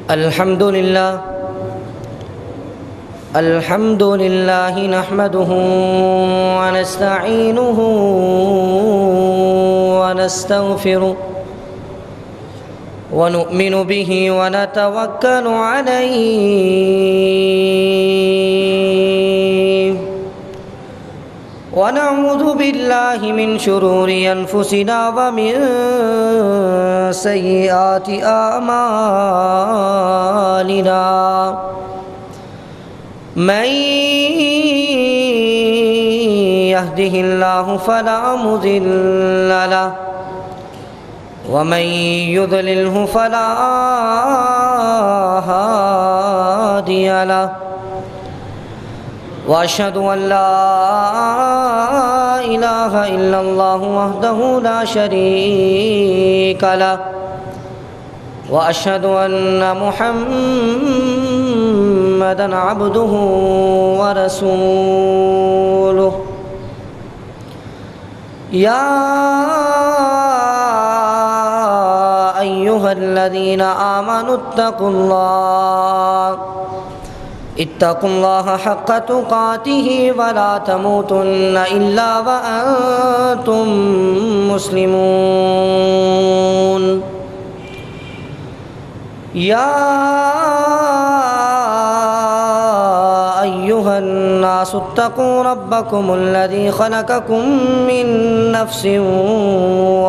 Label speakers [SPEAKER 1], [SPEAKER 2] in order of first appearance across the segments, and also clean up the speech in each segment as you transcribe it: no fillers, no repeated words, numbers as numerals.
[SPEAKER 1] الحمد لله نحمده ونستعينه ونستغفره ونؤمن به ونتوكل عليه ونعوذ بالله من شرور أنفسنا ومن سيئات أعمالنا من يهده الله فلا مضل له ومن يضلله فلا هادي له وأشهد أن لا إله إلا الله وحده لا شريك له وأشهد أن محمدًا عبده ورسوله يا أيها الذين آمنوا اتقوا الله حق تقاته ولا تموتن إلا وأنتم مسلمون يا أيها الناس اتقوا ربكم الذي خلقكم من نفس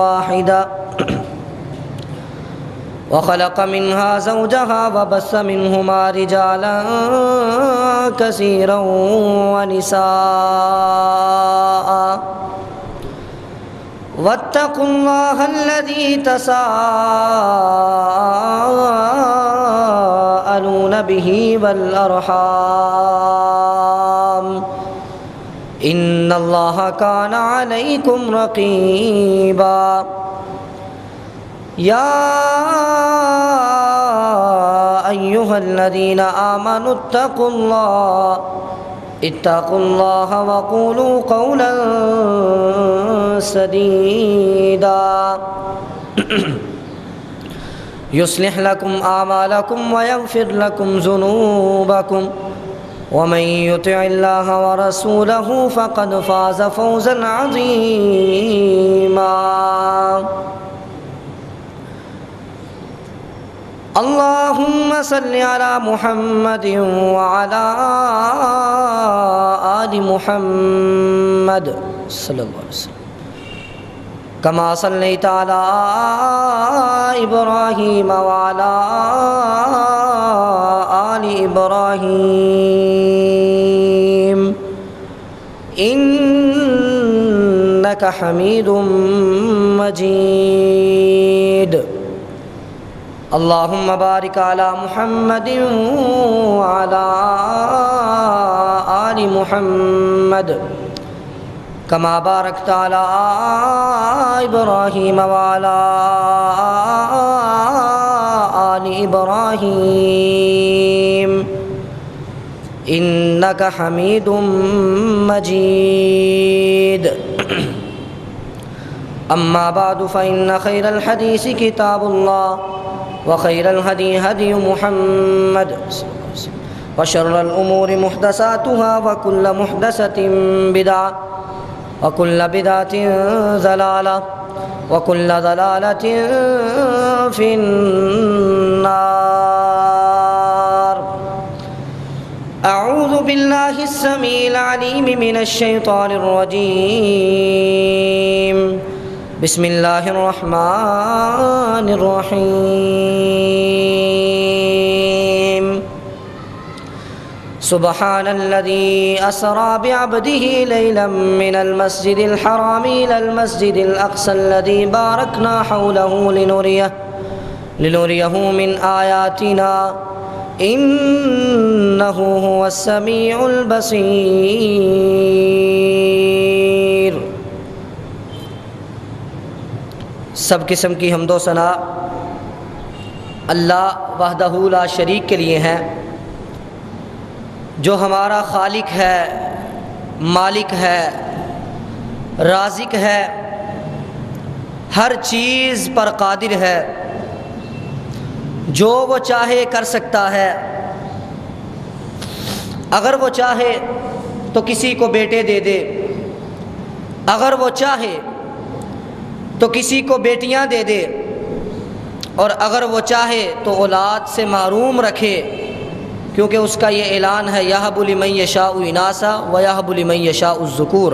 [SPEAKER 1] واحدة وخلق منها زوجها وبث منهما رجالا كثيرا ونساء واتقوا الله الذي تساءلون به والأرحام إن الله كان عليكم رقيبا يا أيها الذين آمنوا اتقوا الله وقولوا قولا سديدا يصلح لكم أعمالكم ويغفر لكم ذنوبكم ومن يطع الله ورسوله فقد فاز فوزا عظيما اللهم صل على محمد وعلى آل محمد صلى الله عليه وسلم كما صليت على إبراهيم وعلى آل إبراهيم إنك حميد مجيد اللهم بارك على محمد وعلى آل محمد كما باركت على إبراهيم وعلى آل إبراهيم إنك حميد مجيد أما بعد فإن خير الحديث كتاب الله وخير الهدي هدي محمد وشر الأمور محدثاتها وكل محدثة بدعة وكل بدعة ضلالة وكل ضلالة في النار أعوذ بالله السميع العليم من الشيطان الرجيم بسم الله الرحمن الرحيم سبحان الذي أسرى بعبده ليلا من المسجد الحرام إلى المسجد الأقصى الذي باركنا حوله لنريه من آياتنا إنه هو السميع البصير سب قسم کی حمد و ثنا اللہ وحدہ لا شریک کے لیے ہیں، جو ہمارا خالق ہے، مالک ہے، رازق ہے، ہر چیز پر قادر ہے، جو وہ چاہے کر سکتا ہے، اگر وہ چاہے تو کسی کو بیٹے دے دے، اگر وہ چاہے تو کسی کو بیٹیاں دے دے، اور اگر وہ چاہے تو اولاد سے محروم رکھے، کیونکہ اس کا یہ اعلان ہے یَهَبُ لِمَن یَشَاءُ اِنَاثًا وَيَهَبُ لِمَن یَشَاءُ الذُّکُورَ،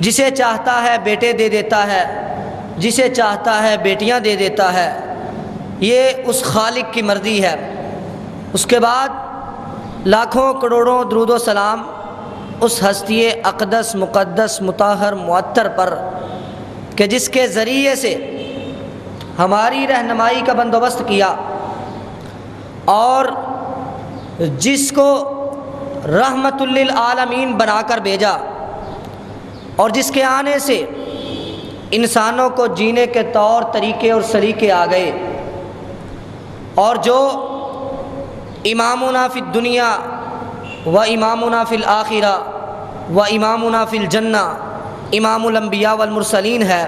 [SPEAKER 1] جسے چاہتا ہے بیٹے دے دیتا ہے، جسے چاہتا ہے بیٹیاں دے دیتا ہے، یہ اس خالق کی مرضی ہے۔ اس کے بعد لاکھوں کروڑوں درود و سلام اس ہستی اقدس مقدس مطہر معطر پر کہ جس کے ذریعے سے ہماری رہنمائی کا بندوبست کیا اور جس کو رحمت للعالمین بنا کر بھیجا، اور جس کے آنے سے انسانوں کو جینے کے طور طریقے اور سلیقے آ گئے، اور جو امامنا فی الدنیا و امامنا فی الآخرہ و امامنا فی الجنہ امام الانبیاء والمرسلین ہے،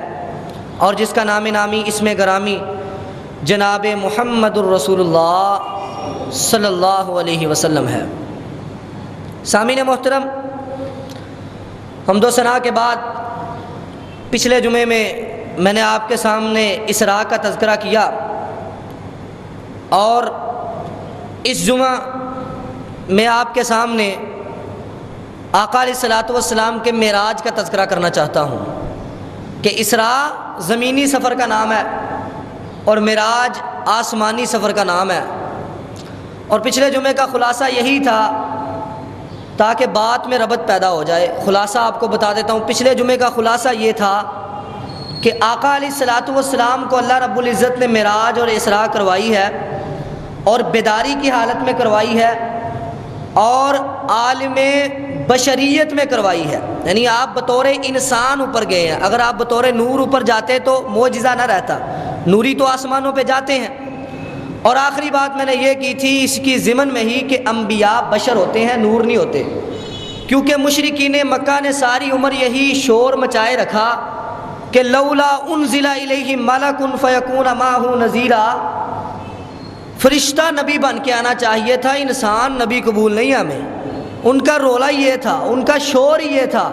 [SPEAKER 1] اور جس کا نام نامی اسم گرامی جناب محمد الرسول اللہ صلی اللہ علیہ وسلم ہے۔ سامعین محترم، حمد و ثنا کے بعد پچھلے جمعے میں نے آپ کے سامنے اسراء کا تذکرہ کیا، اور اس جمعہ میں آپ کے سامنے آقا علیہ الصلوۃ والسلام کے معراج کا تذکرہ کرنا چاہتا ہوں کہ اسراء زمینی سفر کا نام ہے اور معراج آسمانی سفر کا نام ہے۔ اور پچھلے جمعے کا خلاصہ یہی تھا، تاکہ بات میں ربط پیدا ہو جائے۔ خلاصہ آپ کو بتا دیتا ہوں۔ پچھلے جمعے کا خلاصہ یہ تھا کہ آقا علیہ الصلوۃ والسلام کو اللہ رب العزت نے معراج اور اسراء کروائی ہے، اور بیداری کی حالت میں کروائی ہے، اور عالم بشریت میں کروائی ہے، یعنی آپ بطور انسان اوپر گئے ہیں۔ اگر آپ بطور نور اوپر جاتے تو معجزہ نہ رہتا، نوری تو آسمانوں پہ جاتے ہیں۔ اور آخری بات میں نے یہ کی تھی اس کی ضمن میں ہی کہ انبیاء بشر ہوتے ہیں، نور نہیں ہوتے، کیونکہ مشرکین مکہ نے ساری عمر یہی شور مچائے رکھا کہ لولا انزل الیہ ملک فیکون معہ نذیرا، فرشتہ نبی بن کے آنا چاہیے تھا، انسان نبی قبول نہیں ہمیں۔ ان کا رولا یہ تھا، ان کا شور یہ تھا،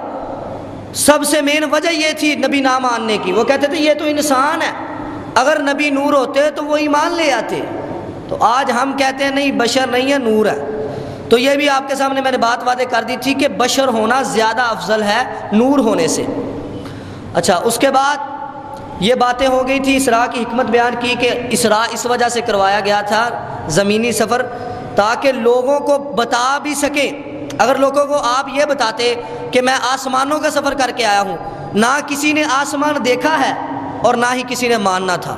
[SPEAKER 1] سب سے مین وجہ یہ تھی نبی نہ ماننے کی۔ وہ کہتے تھے یہ تو انسان ہے، اگر نبی نور ہوتے تو وہ ایمان لے آتے۔ تو آج ہم کہتے ہیں نہیں، بشر نہیں ہے، نور ہے۔ تو یہ بھی آپ کے سامنے میں نے بات واضح کر دی تھی کہ بشر ہونا زیادہ افضل ہے نور ہونے سے۔ اچھا، اس کے بعد یہ باتیں ہو گئی تھی، اسراء کی حکمت بیان کی کہ اسراء اس وجہ سے کروایا گیا تھا زمینی سفر، تاکہ لوگوں کو بتا بھی سکیں۔ اگر لوگوں کو آپ یہ بتاتے کہ میں آسمانوں کا سفر کر کے آیا ہوں، نہ کسی نے آسمان دیکھا ہے اور نہ ہی کسی نے ماننا تھا۔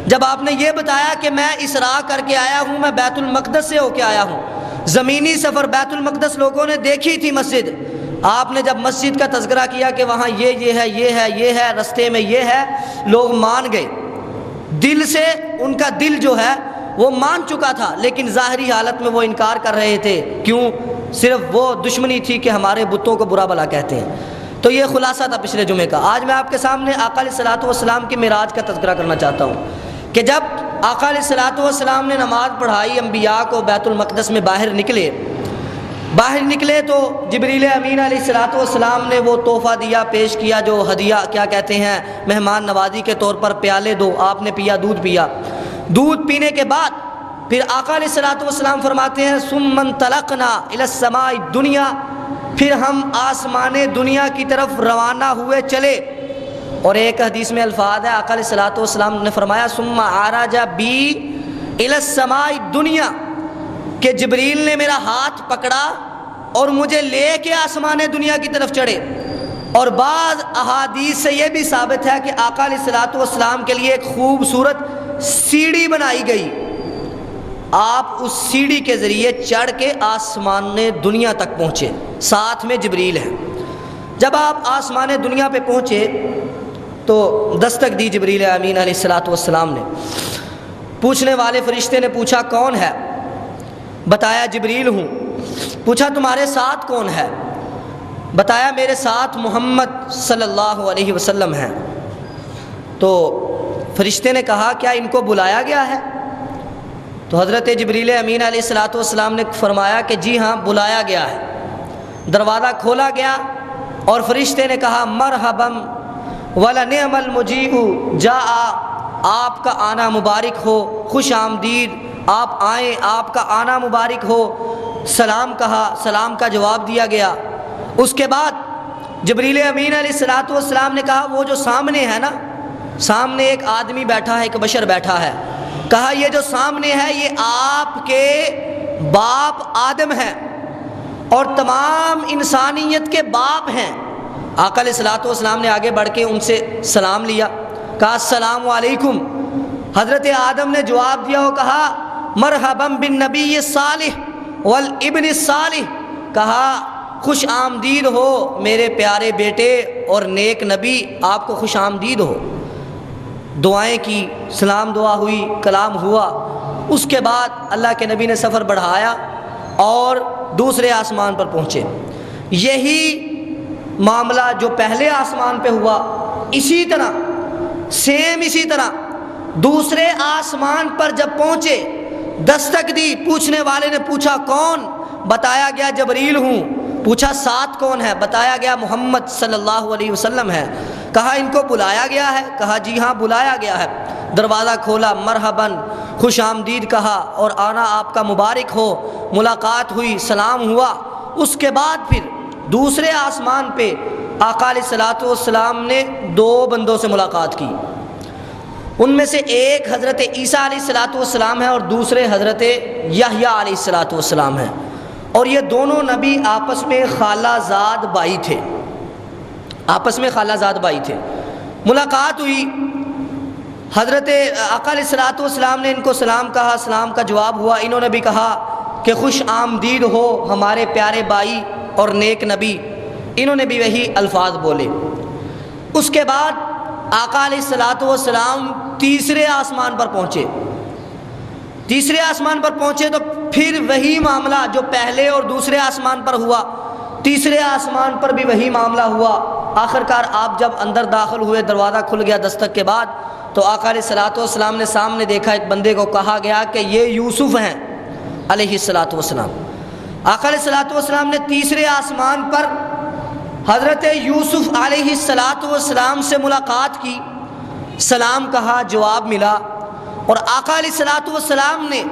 [SPEAKER 1] جب آپ نے یہ بتایا کہ میں اسراء کر کے آیا ہوں، میں بیت المقدس سے ہو کے آیا ہوں، زمینی سفر بیت المقدس لوگوں نے دیکھی تھی مسجد، آپ نے جب مسجد کا تذکرہ کیا کہ وہاں یہ ہے رستے میں یہ ہے، لوگ مان گئے دل سے، ان کا دل جو ہے وہ مان چکا تھا، لیکن ظاہری حالت میں وہ انکار کر رہے تھے۔ کیوں؟ صرف وہ دشمنی تھی کہ ہمارے بتوں کو برا بھلا کہتے ہیں۔ تو یہ خلاصہ تھا پچھلے جمعے کا۔ آج میں آپ کے سامنے آقا علیہ الصلوۃ والسلام کے معراج کا تذکرہ کرنا چاہتا ہوں کہ جب آقا علیہ الصلوۃ والسلام نے نماز پڑھائی، انبیاء کو بیت المقدس میں باہر نکلے تو جبریل امین علیہ الصلوۃ والسلام نے وہ تحفہ دیا، پیش کیا، جو ہدیہ کیا کہتے ہیں، مہمان نوازی کے طور پر پیالے دو، آپ نے پیا، دودھ پیا۔ دودھ پینے کے بعد پھر آقا علیہ الصلوۃ والسلام فرماتے ہیں ثم انطلقنا الی السماء الدنیا، پھر ہم آسمان دنیا کی طرف روانہ ہوئے چلے۔ اور ایک حدیث میں الفاظ ہے، آقا علیہ الصلوۃ والسلام نے فرمایا ثم عرج بی الی السماء الدنیا، کہ جبریل نے میرا ہاتھ پکڑا اور مجھے لے کے آسمان دنیا کی طرف چڑھے۔ اور بعض احادیث سے یہ بھی ثابت ہے کہ آقا علیہ الصلوۃ والسلام کے لیے ایک خوبصورت سیڑھی بنائی گئی، آپ اس سیڑھی کے ذریعے چڑھ کے آسمان دنیا تک پہنچے، ساتھ میں جبریل ہے۔ جب آپ آسمان دنیا پہ پہنچے تو دستک دی جبریل امین علیہ الصلوۃ والسلام نے۔ پوچھنے والے فرشتے نے پوچھا کون ہے؟ بتایا جبریل ہوں۔ پوچھا تمہارے ساتھ کون ہے؟ بتایا میرے ساتھ محمد صلی اللہ علیہ وسلم ہیں۔ تو فرشتے نے کہا کیا ان کو بلایا گیا ہے؟ تو حضرت جبریل امین علیہ الصلوۃ والسلام نے فرمایا کہ جی ہاں بلایا گیا ہے۔ دروازہ کھولا گیا اور فرشتے نے کہا مرحبا ولنعم المجیء جاء، آپ کا آنا مبارک ہو، خوش آمدید، آپ آئیں، آپ کا آنا مبارک ہو۔ سلام کہا، سلام کا جواب دیا گیا۔ اس کے بعد جبریل امین علیہ الصلوۃ والسلام نے کہا وہ جو سامنے ہے نا، سامنے ایک آدمی بیٹھا ہے، ایک بشر بیٹھا ہے، کہا یہ جو سامنے ہے یہ آپ کے باپ آدم ہیں اور تمام انسانیت کے باپ ہیں۔ آقا علیہ الصلوۃ والسلام نے آگے بڑھ کے ان سے سلام لیا، کہا السلام علیکم۔ حضرت آدم نے جواب دیا، وہ کہا مرحبا بالنبی الصالح والابن الصالح، کہا خوش آمدید ہو میرے پیارے بیٹے اور نیک نبی، آپ کو خوش آمدید ہو۔ دعائیں کی، سلام دعا ہوئی، کلام ہوا۔ اس کے بعد اللہ کے نبی نے سفر بڑھایا اور دوسرے آسمان پر پہنچے۔ یہی معاملہ جو پہلے آسمان پہ ہوا، اسی طرح دوسرے آسمان پر جب پہنچے، دستک دی، پوچھنے والے نے پوچھا کون؟ بتایا گیا جبریل ہوں۔ پوچھا ساتھ کون ہے؟ بتایا گیا محمد صلی اللہ علیہ وسلم ہے۔ کہا ان کو بلایا گیا ہے؟ کہا جی ہاں بلایا گیا ہے۔ دروازہ کھولا، مرحباً، خوش آمدید کہا اور آنا آپ کا مبارک ہو۔ ملاقات ہوئی، سلام ہوا۔ اس کے بعد پھر دوسرے آسمان پہ آقا علیہ الصلوۃ والسلام نے 2 بندوں سے ملاقات کی۔ ان میں سے ایک حضرت عیسیٰ علیہ الصلوۃ والسلام ہے اور دوسرے حضرت یحییٰ علیہ الصلوۃ والسلام ہیں، اور یہ دونوں نبی آپس میں خالہ زاد بھائی تھے، ملاقات ہوئی۔ حضرت آقا علیہ الصلوۃ والسلام نے ان کو سلام کہا، سلام کا جواب ہوا۔ انہوں نے بھی کہا کہ خوش آمدید ہو ہمارے پیارے بھائی اور نیک نبی، انہوں نے بھی وہی الفاظ بولے۔ اس کے بعد آقا علیہ الصلوۃ والسلام تیسرے آسمان پر پہنچے تو پھر وہی معاملہ جو پہلے اور دوسرے آسمان پر ہوا، تیسرے آسمان پر بھی وہی معاملہ ہوا۔ آخرکار آپ جب اندر داخل ہوئے، دروازہ کھل گیا دستک کے بعد، تو آقا علیہ الصلوۃ والسلام نے سامنے دیکھا ایک بندے کو، کہا گیا کہ یہ یوسف ہیں علیہ الصلوۃ والسلام۔ آقا علیہ الصلوۃ والسلام نے تیسرے آسمان پر حضرت یوسف علیہ الصلوۃ والسلام سے ملاقات کی، سلام کہا، جواب ملا۔ اور آقا علیہ الصلوۃ والسلام نے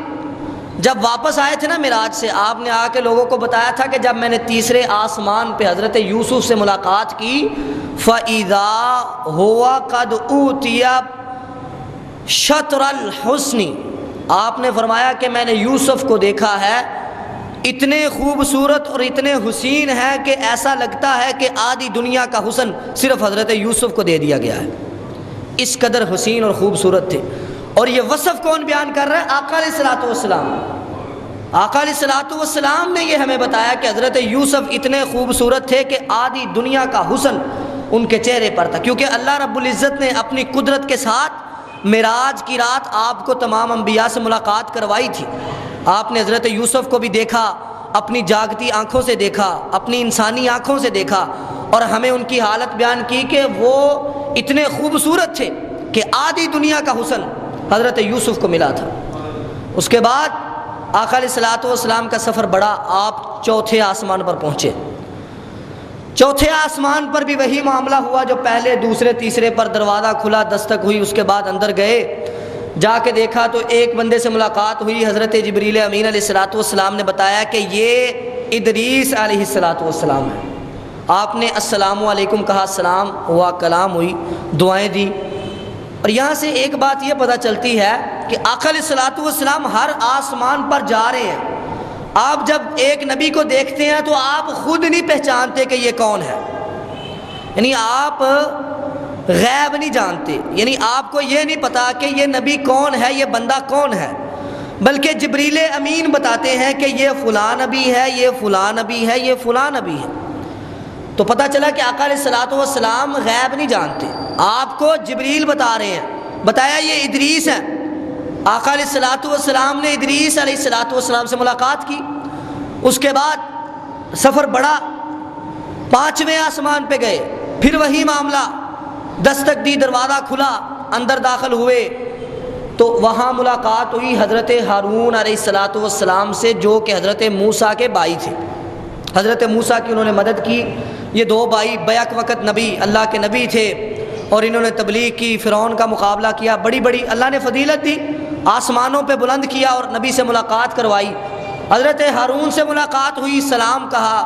[SPEAKER 1] جب واپس آئے تھے نا معراج سے، آپ نے آ کے لوگوں کو بتایا تھا کہ جب میں نے تیسرے آسمان پہ حضرت یوسف سے ملاقات کی، فَإِذَا هُوَ قَدْ أُوتِيَ شَطْرَ الْحُسْنِ، آپ نے فرمایا کہ میں نے یوسف کو دیکھا ہے، اتنے خوبصورت اور اتنے حسین ہیں کہ ایسا لگتا ہے کہ آدھی دنیا کا حسن صرف حضرت یوسف کو دے دیا گیا ہے، اس قدر حسین اور خوبصورت تھے۔ اور یہ وصف کون بیان کر رہا ہے؟ آقا علیہ الصلوۃ والسلام۔ آقا علیہ الصلوۃ والسلام نے یہ ہمیں بتایا کہ حضرت یوسف اتنے خوبصورت تھے کہ آدھی دنیا کا حسن ان کے چہرے پر تھا، کیونکہ اللہ رب العزت نے اپنی قدرت کے ساتھ معراج کی رات آپ کو تمام انبیاء سے ملاقات کروائی تھی۔ آپ نے حضرت یوسف کو بھی دیکھا، اپنی جاگتی آنکھوں سے دیکھا، اپنی انسانی آنکھوں سے دیکھا، اور ہمیں ان کی حالت بیان کی کہ وہ اتنے خوبصورت تھے کہ آدھی دنیا کا حسن حضرت یوسف کو ملا تھا۔ اس کے بعد آقا علیہ الصلوۃ والسلام کا سفر بڑھا، آپ چوتھے آسمان پر پہنچے۔ چوتھے آسمان پر بھی وہی معاملہ ہوا جو پہلے، دوسرے، تیسرے پر دروازہ کھلا، دستک ہوئی، اس کے بعد اندر گئے، جا کے دیکھا تو ایک بندے سے ملاقات ہوئی، حضرت جبریل امین علیہ الصلوۃ والسلام نے بتایا کہ یہ ادریس علیہ الصلوۃ والسلام ہے۔ آپ نے السلام علیکم کہا، سلام ہوا، کلام ہوئی، دعائیں دی۔ اور یہاں سے ایک بات یہ پتہ چلتی ہے کہ آقا علیہ الصلوۃ والسلام ہر آسمان پر جا رہے ہیں۔ آپ جب ایک نبی کو دیکھتے ہیں تو آپ خود نہیں پہچانتے کہ یہ کون ہے، یعنی آپ غیب نہیں جانتے، یعنی آپ کو یہ نہیں پتا کہ یہ نبی کون ہے، یہ بندہ کون ہے، بلکہ جبریل امین بتاتے ہیں کہ یہ فلاں نبی ہے، یہ فلاں نبی ہے، یہ فلاں نبی ہے۔ تو پتہ چلا کہ آقا علیہ الصلوۃ والسلام غیب نہیں جانتے، آپ کو جبریل بتا رہے ہیں، بتایا یہ ادریس ہے۔ آقا علیہ الصلوۃ والسلام نے ادریس علیہ الصلوۃ والسلام سے ملاقات کی۔ اس کے بعد سفر بڑھا، 5ویں آسمان پہ گئے، پھر وہی معاملہ، دستک دی، دروازہ کھلا، اندر داخل ہوئے، تو وہاں ملاقات ہوئی حضرت ہارون علیہ السلام سے، جو کہ حضرت موسیٰ کے بھائی تھے۔ حضرت موسیٰ کی انہوں نے مدد کی۔ یہ دو بھائی بیک وقت نبی، اللہ کے نبی تھے، اور انہوں نے تبلیغ کی، فرعون کا مقابلہ کیا، بڑی بڑی اللہ نے فضیلت دی، آسمانوں پہ بلند کیا اور نبی سے ملاقات کروائی۔ حضرت ہارون سے ملاقات ہوئی، سلام کہا،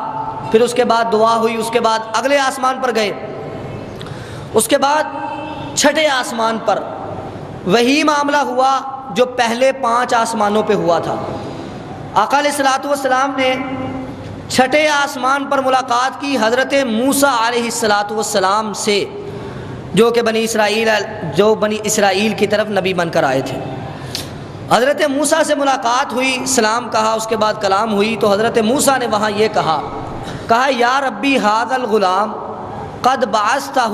[SPEAKER 1] پھر اس کے بعد دعا ہوئی، اس کے بعد اگلے آسمان پر گئے، اس کے بعد چھٹے آسمان پر وہی معاملہ ہوا جو پہلے 5 آسمانوں پہ ہوا تھا۔ آقا علیہ الصلوۃ والسلام نے چھٹے آسمان پر ملاقات کی حضرت موسیٰ علیہ السلام سے، جو کہ بنی اسرائیل کی طرف نبی بن کر آئے تھے۔ حضرت موسیٰ سے ملاقات ہوئی، سلام کہا، اس کے بعد کلام ہوئی، تو حضرت موسیٰ نے وہاں یہ کہا یا ربی ھذا الغلام قد بعثتہ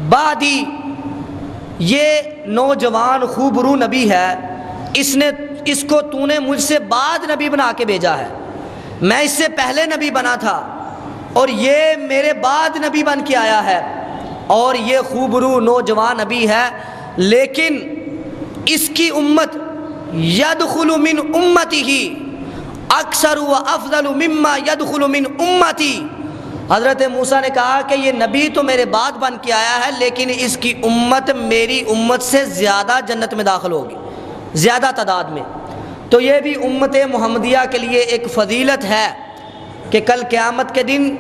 [SPEAKER 1] بعدی، یہ نوجوان خوبرو نبی ہے، اس کو تو نے مجھ سے بعد نبی بنا کے بھیجا ہے، میں اس سے پہلے نبی بنا تھا اور یہ میرے بعد نبی بن کے آیا ہے، اور یہ خوبرو نوجوان نبی ہے، لیکن اس کی امت یدخل من امتہ اکثر و افضل مما یدخل من امتی۔ حضرت موسیٰ نے کہا کہ یہ نبی تو میرے بعد بن کے آیا ہے، لیکن اس کی امت میری امت سے زیادہ جنت میں داخل ہوگی، زیادہ تعداد میں۔ تو یہ بھی امت محمدیہ کے لیے ایک فضیلت ہے کہ کل قیامت کے دن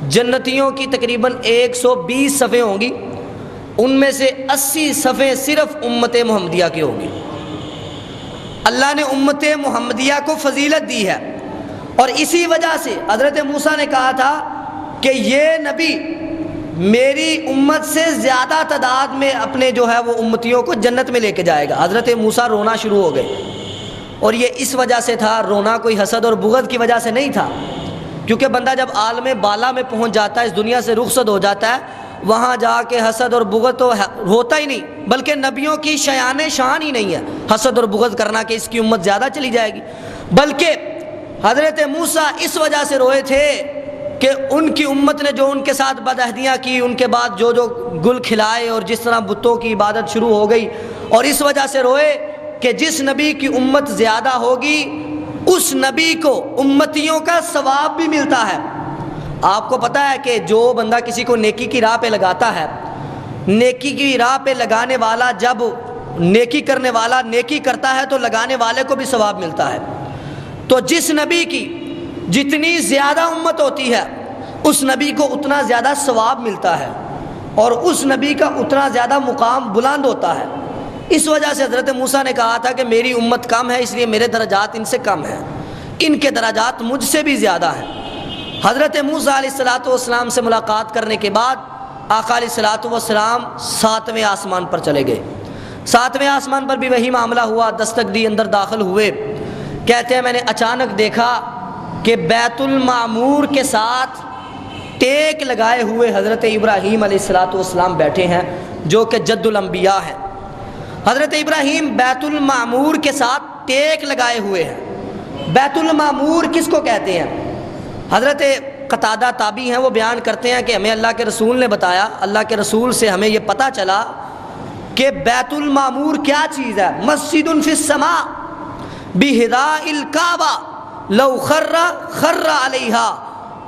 [SPEAKER 1] جنتیوں کی تقریباً 120 صفیں ہوں گی، ان میں سے 80 صفیں صرف امت محمدیہ کی ہوں گی۔ اللہ نے امت محمدیہ کو فضیلت دی ہے، اور اسی وجہ سے حضرت موسیٰ نے کہا تھا کہ یہ نبی میری امت سے زیادہ تعداد میں اپنے جو ہے وہ امتیوں کو جنت میں لے کے جائے گا۔ حضرت موسیٰ رونا شروع ہو گئے، اور یہ اس وجہ سے تھا، رونا کوئی حسد اور بغض کی وجہ سے نہیں تھا، کیونکہ بندہ جب عالم بالا میں پہنچ جاتا ہے، اس دنیا سے رخصت ہو جاتا ہے، وہاں جا کے حسد اور بغض تو ہوتا ہی نہیں، بلکہ نبیوں کی شیان شان ہی نہیں ہے حسد اور بغض کرنا کہ اس کی امت زیادہ چلی جائے گی، بلکہ حضرت موسیٰ اس وجہ سے روئے تھے کہ ان کی امت نے جو ان کے ساتھ بدعہدیاں کی، ان کے بعد جو گل کھلائے اور جس طرح بتوں کی عبادت شروع ہو گئی، اور اس وجہ سے روئے کہ جس نبی کی امت زیادہ ہوگی اس نبی کو امتیوں کا ثواب بھی ملتا ہے۔ آپ کو پتہ ہے کہ جو بندہ کسی کو نیکی کی راہ پہ لگاتا ہے، نیکی کی راہ پہ لگانے والا جب نیکی کرنے والا نیکی کرتا ہے تو لگانے والے کو بھی ثواب ملتا ہے۔ تو جس نبی کی جتنی زیادہ امت ہوتی ہے اس نبی کو اتنا زیادہ ثواب ملتا ہے، اور اس نبی کا اتنا زیادہ مقام بلند ہوتا ہے۔ اس وجہ سے حضرت موسیٰ نے کہا تھا کہ میری امت کم ہے، اس لیے میرے درجات ان سے کم ہیں، ان کے درجات مجھ سے بھی زیادہ ہیں۔ حضرت موسیٰ علیہ السلام سے ملاقات کرنے کے بعد آقا علیہ السلام 7ویں آسمان پر چلے گئے۔ 7ویں آسمان پر بھی وہی معاملہ ہوا، دستک دی، اندر داخل ہوئے۔ کہتے ہیں میں نے اچانک دیکھا کہ بیت المعمور کے ساتھ ٹیک لگائے ہوئے حضرت ابراہیم علیہ السلام بیٹھے ہیں، جو کہ جد الانبیاء ہیں۔ حضرت ابراہیم بیت المعمور کے ساتھ ٹیک لگائے ہوئے ہیں۔ بیت المعمور کس کو کہتے ہیں؟ حضرت قتادہ تابعی ہیں، وہ بیان کرتے ہیں کہ ہمیں اللہ کے رسول نے بتایا، اللہ کے رسول سے ہمیں یہ پتہ چلا کہ بیت المعمور کیا چیز ہے۔ مسجد فی السماء بحذاء الکعبہ لو خر علیہا،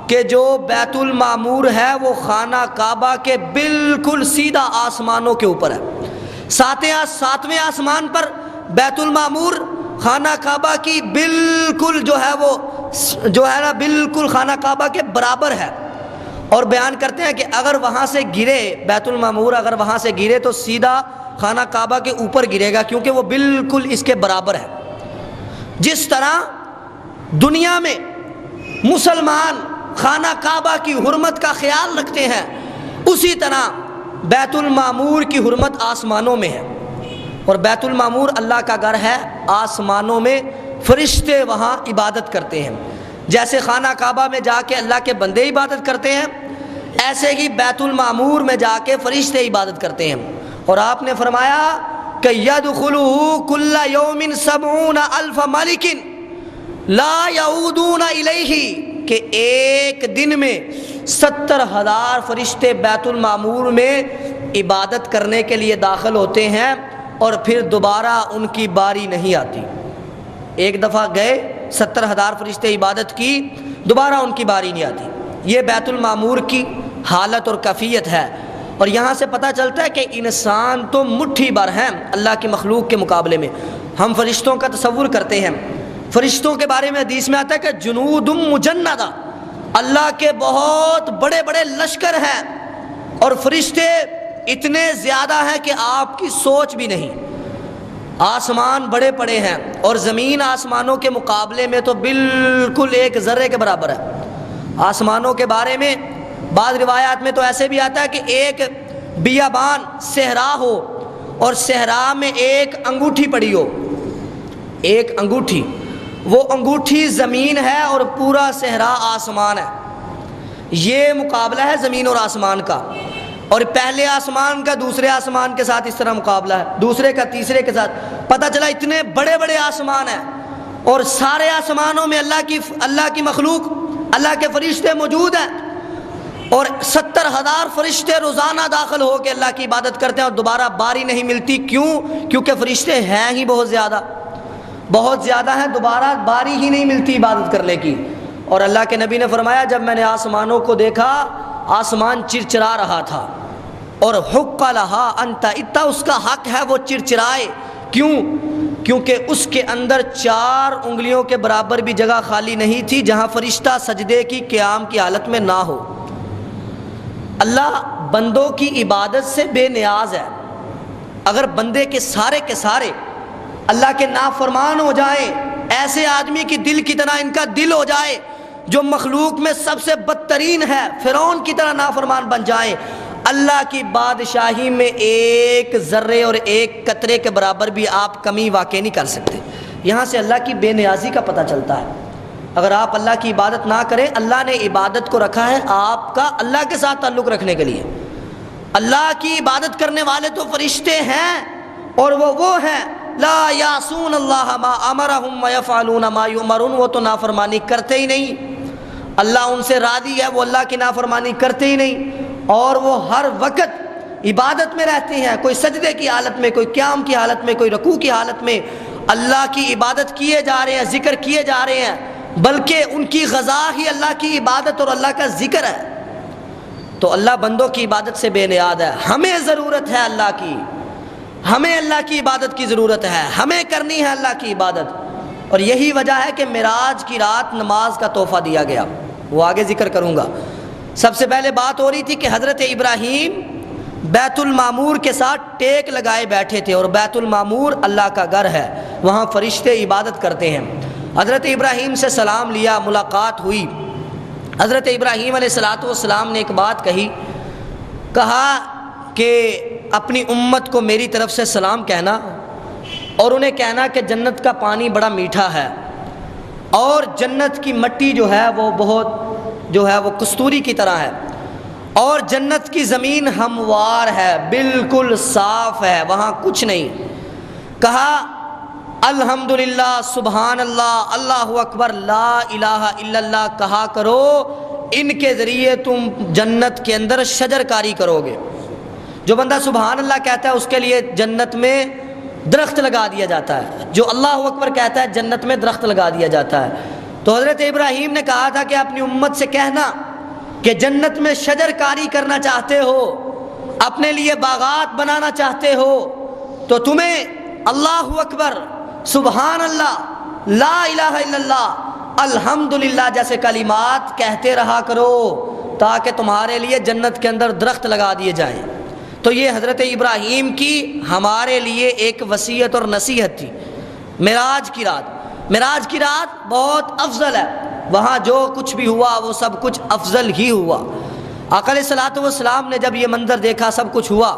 [SPEAKER 1] کہ جو بیت المعمور ہے وہ خانہ کعبہ کے بالکل سیدھا آسمانوں کے اوپر ہے۔ 7ویں آسمان پر بیت المعمور خانہ کعبہ کی بالکل جو ہے نا بالکل خانہ کعبہ کے برابر ہے، اور بیان کرتے ہیں کہ اگر وہاں سے گرے بیت المعمور، اگر وہاں سے گرے تو سیدھا خانہ کعبہ کے اوپر گرے گا، کیونکہ وہ بالکل اس کے برابر ہے۔ جس طرح دنیا میں مسلمان خانہ کعبہ کی حرمت کا خیال رکھتے ہیں، اسی طرح بیت المعمور کی حرمت آسمانوں میں ہے، اور بیت المعمور اللہ کا گھر ہے، آسمانوں میں فرشتے وہاں عبادت کرتے ہیں۔ جیسے خانہ کعبہ میں جا کے اللہ کے بندے عبادت کرتے ہیں، ایسے ہی بیت المعمور میں جا کے فرشتے عبادت کرتے ہیں۔ اور آپ نے فرمایا کہ یدخلہ کل یوم 70,000 ملک لا یعودون الیہ، کہ ایک دن میں 70,000 فرشتے بیت المعمور میں عبادت کرنے کے لیے داخل ہوتے ہیں، اور پھر دوبارہ ان کی باری نہیں آتی۔ ایک دفعہ گئے 70,000 فرشتے عبادت کی، دوبارہ ان کی باری نہیں آتی۔ یہ بیت المعمور کی حالت اور کیفیت ہے۔ اور یہاں سے پتہ چلتا ہے کہ انسان تو مٹھی بھر ہیں اللہ کی مخلوق کے مقابلے میں۔ ہم فرشتوں کا تصور کرتے ہیں، فرشتوں کے بارے میں حدیث میں آتا ہے کہ جنود مجندہ، اللہ کے بہت بڑے بڑے لشکر ہیں، اور فرشتے اتنے زیادہ ہیں کہ آپ کی سوچ بھی نہیں۔ آسمان بڑے پڑے ہیں اور زمین آسمانوں کے مقابلے میں تو بالکل ایک ذرے کے برابر ہے۔ آسمانوں کے بارے میں بعض روایات میں تو ایسے بھی آتا ہے کہ ایک بیابان صحرا ہو اور صحرا میں ایک انگوٹھی پڑی ہو، ایک انگوٹھی، وہ انگوٹھی زمین ہے اور پورا صحرا آسمان ہے۔ یہ مقابلہ ہے زمین اور آسمان کا، اور پہلے آسمان کا دوسرے آسمان کے ساتھ اس طرح مقابلہ ہے، دوسرے کا تیسرے کے ساتھ۔ پتہ چلا اتنے بڑے بڑے آسمان ہیں، اور سارے آسمانوں میں اللہ کی مخلوق، اللہ کے فرشتے موجود ہیں، اور 70,000 فرشتے روزانہ داخل ہو کے اللہ کی عبادت کرتے ہیں، اور دوبارہ باری نہیں ملتی۔ کیوں؟ کیونکہ فرشتے ہیں ہی بہت زیادہ ہیں، دوبارہ باری ہی نہیں ملتی عبادت کرنے کی۔ اور اللہ کے نبی نے فرمایا جب میں نے آسمانوں کو دیکھا، آسمان چرچرا رہا تھا، اور حق لہا انت اتا، اس کا حق ہے وہ چرچرائے۔ کیوں؟ کیونکہ اس کے اندر 4 انگلیوں کے برابر بھی جگہ خالی نہیں تھی جہاں فرشتہ سجدے کی قیام کی حالت میں نہ ہو۔ اللہ بندوں کی عبادت سے بے نیاز ہے۔ اگر بندے کے سارے اللہ کے نافرمان ہو جائیں، ایسے آدمی کی دل کی طرح ان کا دل ہو جائے جو مخلوق میں سب سے بدترین ہے، فرعون کی طرح نافرمان بن جائیں، اللہ کی بادشاہی میں ایک ذرے اور ایک قطرے کے برابر بھی آپ کمی واقع نہیں کر سکتے۔ یہاں سے اللہ کی بے نیازی کا پتہ چلتا ہے۔ اگر آپ اللہ کی عبادت نہ کریں، اللہ نے عبادت کو رکھا ہے آپ کا اللہ کے ساتھ تعلق رکھنے کے لیے۔ اللہ کی عبادت کرنے والے تو فرشتے ہیں، اور وہ ہیں لا یعصون اللہ ما امرہم ویفعلون ما یؤمرون، وہ تو نافرمانی کرتے ہی نہیں، اللہ ان سے راضی ہے، وہ اللہ کی نافرمانی کرتے ہی نہیں، اور وہ ہر وقت عبادت میں رہتے ہیں، کوئی سجدے کی حالت میں، کوئی قیام کی حالت میں، کوئی رکوع کی حالت میں اللہ کی عبادت کیے جا رہے ہیں، ذکر کیے جا رہے ہیں، بلکہ ان کی غذا ہی اللہ کی عبادت اور اللہ کا ذکر ہے۔ تو اللہ بندوں کی عبادت سے بے نیاز ہے۔ ہمیں ضرورت ہے اللہ کی، ہمیں اللہ کی عبادت کی ضرورت ہے، ہمیں کرنی ہے اللہ کی عبادت۔ اور یہی وجہ ہے کہ معراج کی رات نماز کا تحفہ دیا گیا، وہ آگے ذکر کروں گا۔ سب سے پہلے بات ہو رہی تھی کہ حضرت ابراہیم بیت المعمور کے ساتھ ٹیک لگائے بیٹھے تھے، اور بیت المعمور اللہ کا گھر ہے، وہاں فرشتے عبادت کرتے ہیں۔ حضرت ابراہیم سے سلام لیا، ملاقات ہوئی۔ حضرت ابراہیم علیہ السلام نے ایک بات کہا کہ اپنی امت کو میری طرف سے سلام کہنا، اور انہیں کہنا کہ جنت کا پانی بڑا میٹھا ہے، اور جنت کی مٹی جو ہے وہ کستوری کی طرح ہے، اور جنت کی زمین ہموار ہے، بالکل صاف ہے، وہاں کچھ نہیں۔ کہا الحمدللہ، سبحان اللہ، اللہ اکبر، لا الہ الا اللہ کہا کرو، ان کے ذریعے تم جنت کے اندر شجر کاری کرو گے۔ جو بندہ سبحان اللہ کہتا ہے اس کے لیے جنت میں درخت لگا دیا جاتا ہے، جو اللہ اکبر کہتا ہے جنت میں درخت لگا دیا جاتا ہے۔ تو حضرت ابراہیم نے کہا تھا کہ اپنی امت سے کہنا کہ جنت میں شجر کاری کرنا چاہتے ہو، اپنے لیے باغات بنانا چاہتے ہو، تو تمہیں اللہ اکبر، سبحان اللہ، لا الہ الا اللہ، الحمدللہ جیسے کلمات کہتے رہا کرو، تاکہ تمہارے لیے جنت کے اندر درخت لگا دیے جائیں۔ تو یہ حضرت ابراہیم کی ہمارے لیے ایک وصیت اور نصیحت تھی۔ معراج کی رات بہت افضل ہے، وہاں جو کچھ بھی ہوا وہ سب کچھ افضل ہی ہوا۔ آقا علیہ الصلوۃ والسلام نے جب یہ منظر دیکھا، سب کچھ ہوا،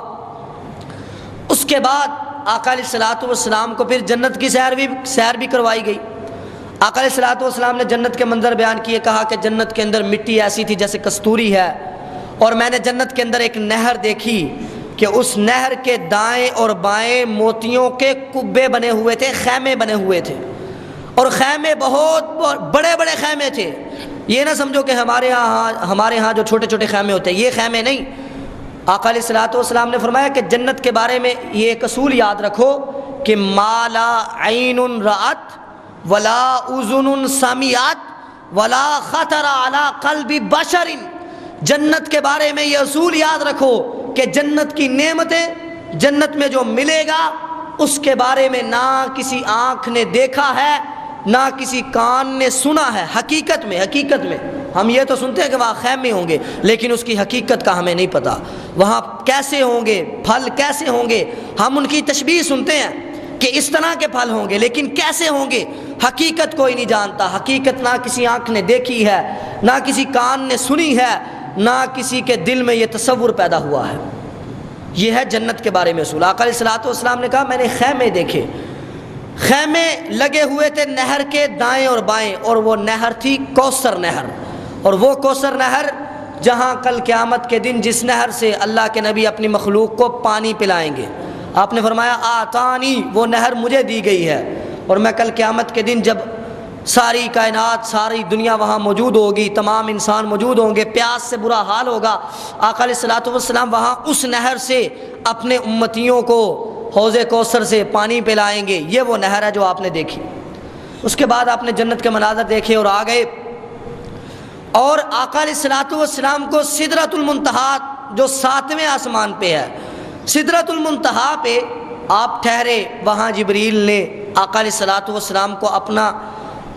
[SPEAKER 1] اس کے بعد آقا علیہ الصلوۃ والسلام کو پھر جنت کی سیر بھی کروائی گئی۔ آقا علیہ الصلوۃ والسلام نے جنت کے منظر بیان کیے، کہا کہ جنت کے اندر مٹی ایسی تھی جیسے کستوری ہے، اور میں نے جنت کے اندر ایک نہر دیکھی کہ اس نہر کے دائیں اور بائیں موتیوں کے کبے بنے ہوئے تھے، خیمے بنے ہوئے تھے، اور خیمے بہت بڑے بڑے خیمے تھے۔ یہ نہ سمجھو کہ ہمارے ہاں جو چھوٹے چھوٹے خیمے ہوتے ہیں، یہ خیمے نہیں، آقا علیہ الصلوۃ والسلام نے فرمایا کہ جنت کے بارے میں یہ ایک اصول یاد رکھو کہ ما لا عین رأت ولا اذن سمعت ولا خطر علی قلب بشر، جنت کے بارے میں یہ اصول یاد رکھو کہ جنت کی نعمتیں، جنت میں جو ملے گا اس کے بارے میں نہ کسی آنکھ نے دیکھا ہے نہ کسی کان نے سنا ہے۔ حقیقت میں ہم یہ تو سنتے ہیں کہ وہاں خیمے ہوں گے، لیکن اس کی حقیقت کا ہمیں نہیں پتہ، وہاں کیسے ہوں گے، پھل کیسے ہوں گے۔ ہم ان کی تشبیہ سنتے ہیں کہ اس طرح کے پھل ہوں گے، لیکن کیسے ہوں گے حقیقت کوئی نہیں جانتا۔ حقیقت نہ کسی آنکھ نے دیکھی ہے، نہ کسی کان نے سنی ہے، نہ کسی کے دل میں یہ تصور پیدا ہوا ہے۔ یہ ہے جنت کے بارے میں اصول۔ آقا علیہ الصلوۃ والسلام نے کہا میں نے خیمے دیکھے، خیمے لگے ہوئے تھے نہر کے دائیں اور بائیں، اور وہ نہر تھی کوثر نہر، اور وہ کوثر نہر جہاں کل قیامت کے دن جس نہر سے اللہ کے نبی اپنی مخلوق کو پانی پلائیں گے، آپ نے فرمایا آتانی، وہ نہر مجھے دی گئی ہے، اور میں کل قیامت کے دن جب ساری کائنات، ساری دنیا وہاں موجود ہوگی، تمام انسان موجود ہوں گے، پیاس سے برا حال ہوگا، آقا علیہ الصلوۃ والسلام وہاں اس نہر سے اپنے امتیوں کو حوض کوثر سے پانی پلائیں گے۔ یہ وہ نہر ہے جو آپ نے دیکھی۔ اس کے بعد آپ نے جنت کے مناظر دیکھے اور آ گئے، اور آقا علیہ الصلوۃ والسلام کو سدرۃ المنتہا جو 7ویں آسمان پہ ہے، سدرۃ المنتہا پہ آپ ٹھہرے، وہاں جبریل نے آقا علیہ الصلوۃ والسلام کو اپنا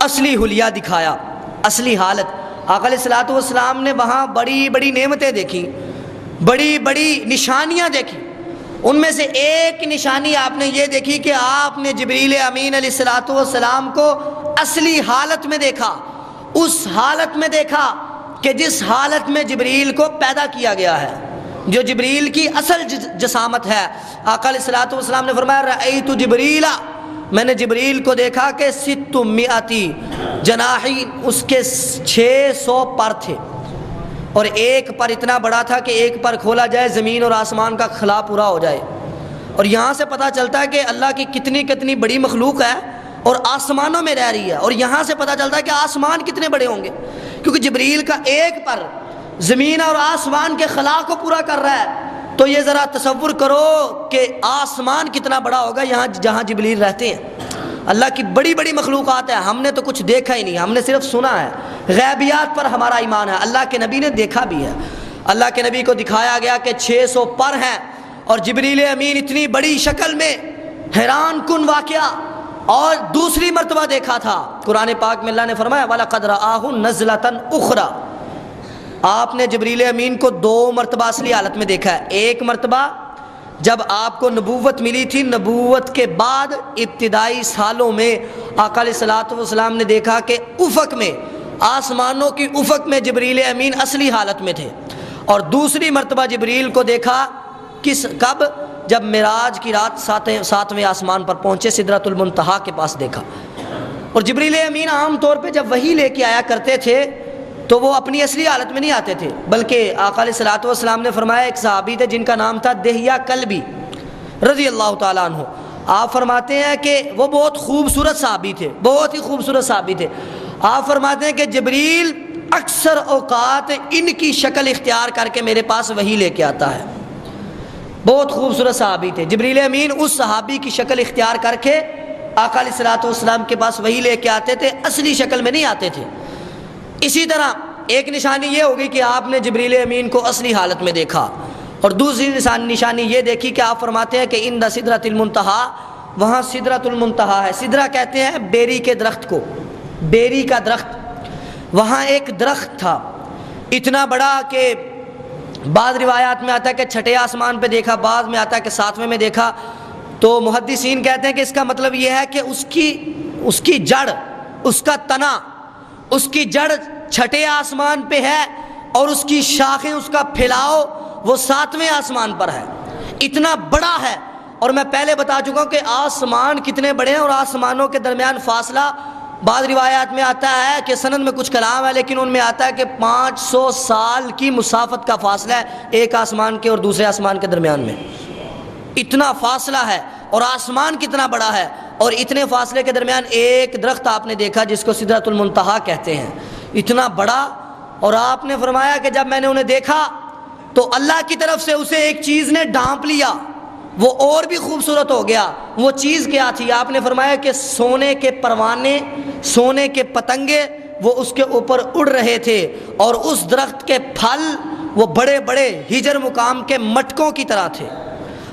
[SPEAKER 1] اصلی حلیہ دکھایا، اصلی حالت۔ آقا علیہ الصلوۃ والسلام نے وہاں بڑی بڑی نعمتیں دیکھی، بڑی بڑی نشانیاں دیکھی۔ ان میں سے ایک نشانی آپ نے یہ دیکھی کہ آپ نے جبریل امین علیہ الصلوۃ والسلام کو اصلی حالت میں دیکھا، اس حالت میں دیکھا کہ جس حالت میں جبریل کو پیدا کیا گیا ہے، جو جبریل کی اصل جسامت ہے۔ آقا علیہ الصلوۃ والسلام نے فرمایا رأیت جبریل، میں نے جبریل کو دیکھا کہ 600 جناحی، اس کے 600 پر تھے، اور ایک پر اتنا بڑا تھا کہ ایک پر کھولا جائے زمین اور آسمان کا خلا پورا ہو جائے۔ اور یہاں سے پتہ چلتا ہے کہ اللہ کی کتنی بڑی مخلوق ہے اور آسمانوں میں رہ رہی ہے، اور یہاں سے پتہ چلتا ہے کہ آسمان کتنے بڑے ہوں گے، کیونکہ جبریل کا ایک پر زمین اور آسمان کے خلا کو پورا کر رہا ہے۔ تو یہ ذرا تصور کرو کہ آسمان کتنا بڑا ہوگا یہاں جہاں جبریل رہتے ہیں۔ اللہ کی بڑی بڑی مخلوقات ہیں، ہم نے تو کچھ دیکھا ہی نہیں، ہم نے صرف سنا ہے۔ غیبیات پر ہمارا ایمان ہے، اللہ کے نبی نے دیکھا بھی ہے۔ اللہ کے نبی کو دکھایا گیا کہ 600 پر ہیں، اور جبریل امین اتنی بڑی شکل میں، حیران کن واقعہ۔ اور دوسری مرتبہ دیکھا تھا، قرآن پاک میں اللہ نے فرمایا وَلَقَدْ رَآهُ نَزْلَةً أُخْرَى، آپ نے جبریل امین کو 2 مرتبہ اصلی حالت میں دیکھا ہے۔ ایک مرتبہ جب آپ کو نبوت ملی تھی، نبوت کے بعد ابتدائی سالوں میں آقا علیہ الصلوۃ والسلام نے دیکھا کہ افق میں، آسمانوں کی افق میں جبریل امین اصلی حالت میں تھے۔ اور دوسری مرتبہ جبریل کو دیکھا کب؟ جب معراج کی رات 7ویں آسمان پر پہنچے، سدرۃ المنتہا کے پاس دیکھا۔ اور جبریل امین عام طور پہ جب وحی لے کے آیا کرتے تھے تو وہ اپنی اصلی حالت میں نہیں آتے تھے، بلکہ آقا علیہ الصلوۃ والسلام نے فرمایا، ایک صحابی تھے جن کا نام تھا دہیہ کلبی رضی اللہ تعالیٰ عنہ، آپ فرماتے ہیں کہ وہ بہت خوبصورت صحابی تھے، بہت ہی خوبصورت صحابی تھے۔ آپ فرماتے ہیں کہ جبریل اکثر اوقات ان کی شکل اختیار کر کے میرے پاس وحی لے کے آتا ہے۔ بہت خوبصورت صحابی تھے، جبریل امین اس صحابی کی شکل اختیار کر کے آقا علیہ الصلوۃ والسلام کے پاس وحی لے کے آتے تھے، اصلی شکل میں نہیں آتے تھے۔ اسی طرح ایک نشانی یہ ہوگی کہ آپ نے جبریل امین کو اصلی حالت میں دیکھا، اور دوسری نشانی یہ دیکھی کہ آپ فرماتے ہیں کہ عند سدرۃ المنتہا، وہاں سدرۃ المنتہا ہے، سدرہ کہتے ہیں بیری کے درخت کو، بیری کا درخت، وہاں ایک درخت تھا اتنا بڑا کہ بعض روایات میں آتا ہے کہ 6 آسمان پہ دیکھا، بعض میں آتا ہے کہ 7ویں میں دیکھا۔ تو محدثین کہتے ہیں کہ اس کا مطلب یہ ہے کہ اس کی جڑ، اس کا تنا، اس کی جڑ 6 آسمان پہ ہے، اور اس کی شاخیں، اس کا پھیلاؤ وہ 7ویں آسمان پر ہے، اتنا بڑا ہے۔ اور میں پہلے بتا چکا ہوں کہ آسمان کتنے بڑے ہیں، اور آسمانوں کے درمیان فاصلہ بعض روایات میں آتا ہے کہ سند میں کچھ کلام ہے، لیکن ان میں آتا ہے کہ 500 سال کی مسافت کا فاصلہ ہے ایک آسمان کے اور دوسرے آسمان کے درمیان میں، اتنا فاصلہ ہے، اور آسمان کتنا بڑا ہے، اور اتنے فاصلے کے درمیان ایک درخت آپ نے دیکھا جس کو سدرۃ المنتہا کہتے ہیں، اتنا بڑا۔ اور آپ نے فرمایا کہ جب میں نے انہیں دیکھا تو اللہ کی طرف سے اسے ایک چیز نے ڈھانپ لیا، وہ اور بھی خوبصورت ہو گیا۔ وہ چیز کیا تھی؟ آپ نے فرمایا کہ سونے کے پروانے، سونے کے پتنگے وہ اس کے اوپر اڑ رہے تھے، اور اس درخت کے پھل وہ بڑے بڑے ہجر مقام کے مٹکوں کی طرح تھے،